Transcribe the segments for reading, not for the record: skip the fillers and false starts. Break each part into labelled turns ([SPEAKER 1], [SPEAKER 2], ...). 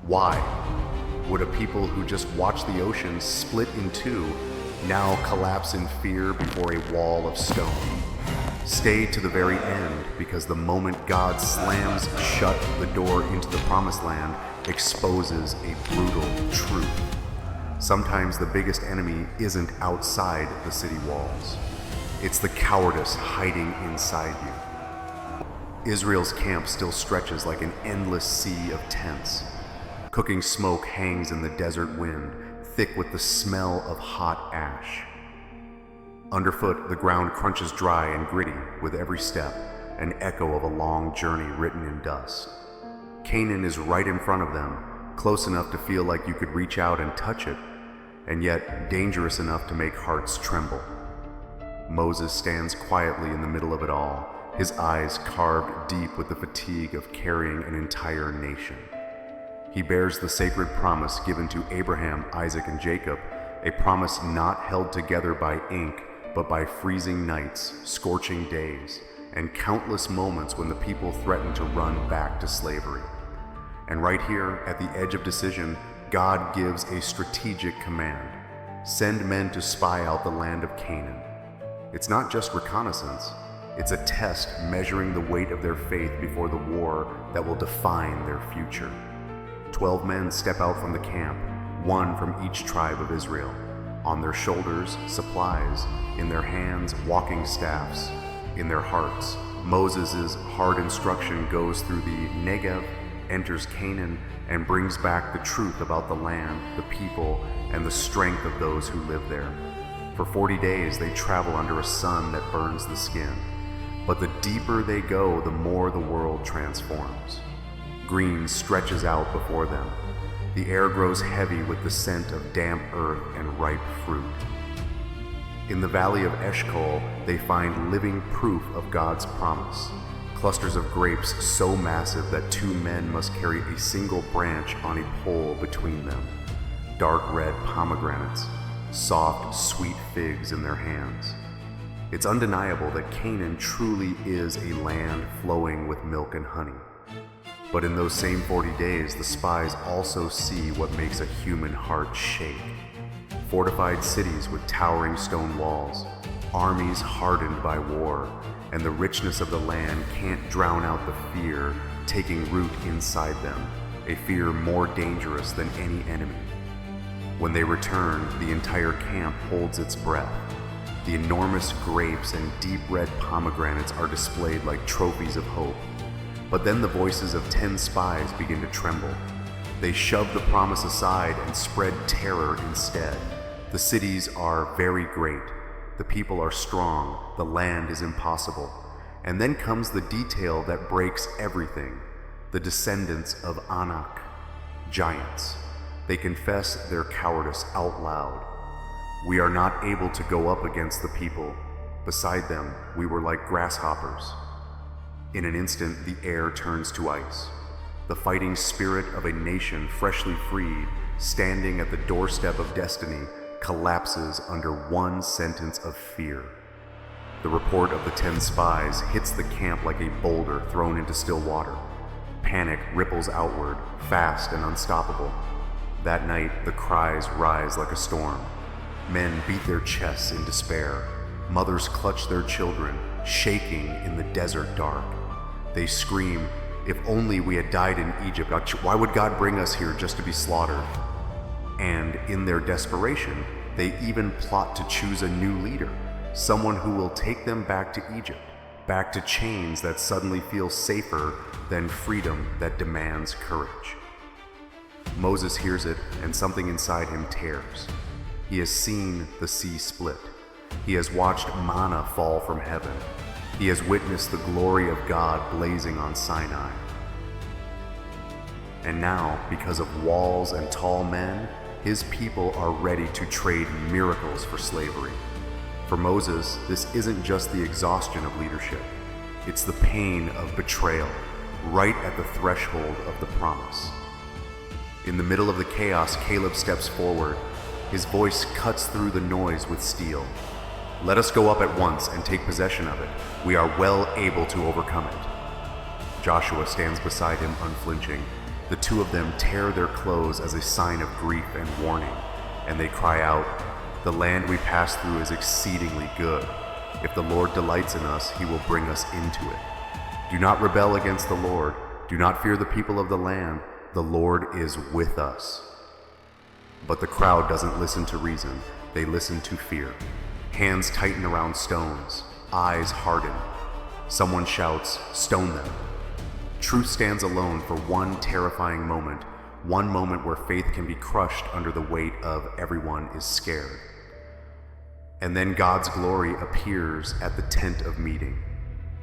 [SPEAKER 1] Why would a people who just watched the ocean split in two now collapse in fear before a wall of stone? Stay to the very end, because the moment God slams shut the door into the Promised Land exposes a brutal truth. Sometimes the biggest enemy isn't outside the city walls. It's the cowardice hiding inside you. Israel's camp still stretches like an endless sea of tents. Cooking smoke hangs in the desert wind, thick with the smell of hot ash. Underfoot, the ground crunches dry and gritty with every step, an echo of a long journey written in dust. Canaan is right in front of them, close enough to feel like you could reach out and touch it, and yet dangerous enough to make hearts tremble. Moses stands quietly in the middle of it all, his eyes carved deep with the fatigue of carrying an entire nation. He bears the sacred promise given to Abraham, Isaac, and Jacob, a promise not held together by ink, but by freezing nights, scorching days, and countless moments when the people threatened to run back to slavery. And right here, at the edge of decision, God gives a strategic command: send men to spy out the land of Canaan. It's not just reconnaissance, it's a test measuring the weight of their faith before the war that will define their future. 12 men step out from the camp, one from each tribe of Israel. On their shoulders, supplies; in their hands, walking staffs; in their hearts, Moses' hard instruction goes through the Negev, enters Canaan, and brings back the truth about the land, the people, and the strength of those who live there. For 40 days they travel under a sun that burns the skin. But the deeper they go, the more the world transforms. Green stretches out before them. The air grows heavy with the scent of damp earth and ripe fruit. In the valley of Eshcol, they find living proof of God's promise. Clusters of grapes so massive that 2 men must carry a single branch on a pole between them. Dark red pomegranates, soft, sweet figs in their hands. It's undeniable that Canaan truly is a land flowing with milk and honey. But in those same 40 days, the spies also see what makes a human heart shake. Fortified cities with towering stone walls, armies hardened by war, and the richness of the land can't drown out the fear taking root inside them, a fear more dangerous than any enemy. When they return, the entire camp holds its breath. The enormous grapes and deep red pomegranates are displayed like trophies of hope. But then the voices of 10 spies begin to tremble. They shove the promise aside and spread terror instead. The cities are very great. The people are strong. The land is impossible. And then comes the detail that breaks everything: the descendants of Anak, giants. They confess their cowardice out loud. We are not able to go up against the people. Beside them, we were like grasshoppers. In an instant, the air turns to ice. The fighting spirit of a nation freshly freed, standing at the doorstep of destiny, collapses under one sentence of fear. The report of the 10 spies hits the camp like a boulder thrown into still water. Panic ripples outward, fast and unstoppable. That night, the cries rise like a storm. Men beat their chests in despair. Mothers clutch their children, shaking in the desert dark. They scream, "If only we had died in Egypt. Why would God bring us here just to be slaughtered?" And in their desperation, they even plot to choose a new leader, someone who will take them back to Egypt, back to chains that suddenly feel safer than freedom that demands courage. Moses hears it, and something inside him tears. He has seen the sea split. He has watched manna fall from heaven. He has witnessed the glory of God blazing on Sinai. And now, because of walls and tall men, his people are ready to trade miracles for slavery. For Moses, this isn't just the exhaustion of leadership. It's the pain of betrayal, right at the threshold of the promise. In the middle of the chaos, Caleb steps forward. His voice cuts through the noise with steel. "Let us go up at once and take possession of it. We are well able to overcome it." Joshua stands beside him unflinching. The two of them tear their clothes as a sign of grief and warning, and they cry out, "The land we pass through is exceedingly good. If the Lord delights in us, he will bring us into it. Do not rebel against the Lord. Do not fear the people of the land. The Lord is with us." But the crowd doesn't listen to reason. They listen to fear. Hands tighten around stones. Eyes harden. Someone shouts, "Stone them." Truth stands alone for one terrifying moment, one moment where faith can be crushed under the weight of everyone is scared. And then God's glory appears at the tent of meeting.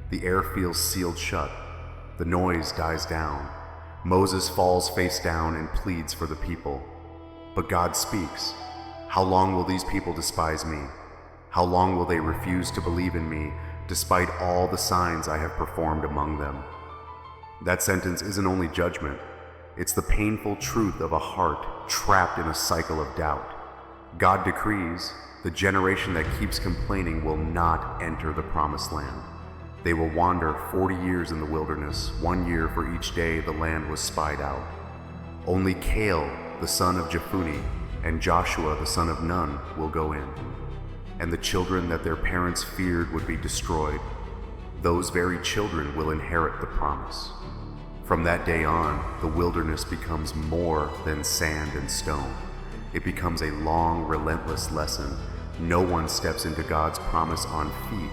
[SPEAKER 1] The air feels sealed shut. The noise dies down. Moses falls face down and pleads for the people. But God speaks. "How long will these people despise me? How long will they refuse to believe in me, despite all the signs I have performed among them?" That sentence isn't only judgment, it's the painful truth of a heart trapped in a cycle of doubt. God decrees, the generation that keeps complaining will not enter the Promised Land. They will wander 40 years in the wilderness, 1 year for each day the land was spied out. Only Caleb, the son of Jephunneh, and Joshua, the son of Nun, will go in. And the children that their parents feared would be destroyed, those very children will inherit the promise. From that day on, the wilderness becomes more than sand and stone. It becomes a long, relentless lesson. No one steps into God's promise on feet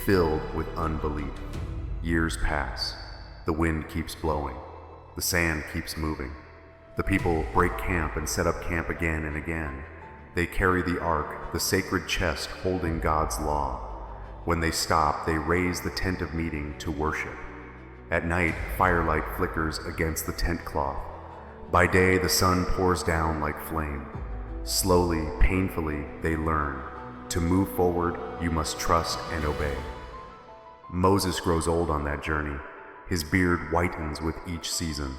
[SPEAKER 1] filled with unbelief. Years pass. The wind keeps blowing. The sand keeps moving. The people break camp and set up camp again and again. They carry the ark, the sacred chest holding God's law. When they stop, they raise the tent of meeting to worship. At night, firelight flickers against the tent cloth. By day, the sun pours down like flame. Slowly, painfully, they learn. To move forward, you must trust and obey. Moses grows old on that journey. His beard whitens with each season.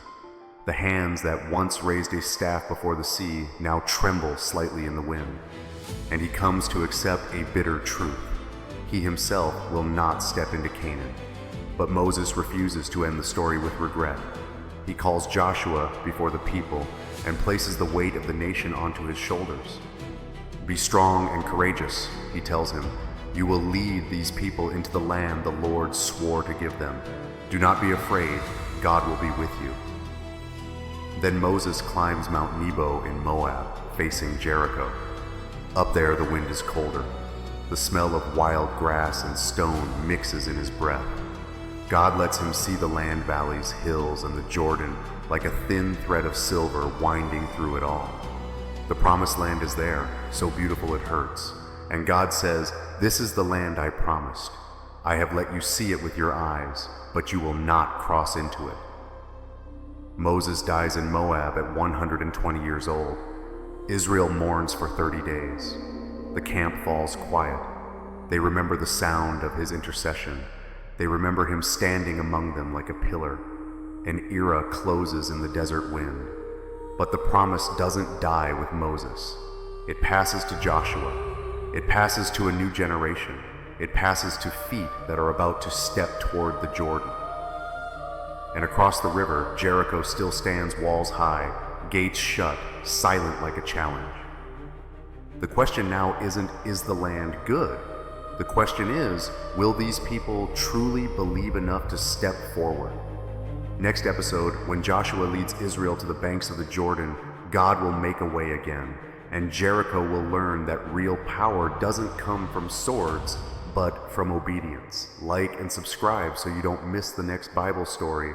[SPEAKER 1] The hands that once raised a staff before the sea now tremble slightly in the wind. And he comes to accept a bitter truth. He himself will not step into Canaan. But Moses refuses to end the story with regret. He calls Joshua before the people and places the weight of the nation onto his shoulders. "Be strong and courageous," he tells him. "You will lead these people into the land the Lord swore to give them. Do not be afraid, God will be with you." Then Moses climbs Mount Nebo in Moab, facing Jericho. Up there the wind is colder. The smell of wild grass and stone mixes in his breath. God lets him see the land valleys, hills, and the Jordan like a thin thread of silver winding through it all. The Promised Land is there, so beautiful it hurts. And God says, "This is the land I promised. I have let you see it with your eyes, but you will not cross into it." Moses dies in Moab at 120 years old. Israel mourns for 30 days. The camp falls quiet. They remember the sound of his intercession. They remember him standing among them like a pillar. An era closes in the desert wind. But the promise doesn't die with Moses. It passes to Joshua. It passes to a new generation. It passes to feet that are about to step toward the Jordan. And across the river, Jericho still stands walls high, gates shut, silent like a challenge. The question now isn't, is the land good? The question is, will these people truly believe enough to step forward? Next episode, when Joshua leads Israel to the banks of the Jordan, God will make a way again, and Jericho will learn that real power doesn't come from swords, but from obedience. Like and subscribe so you don't miss the next Bible story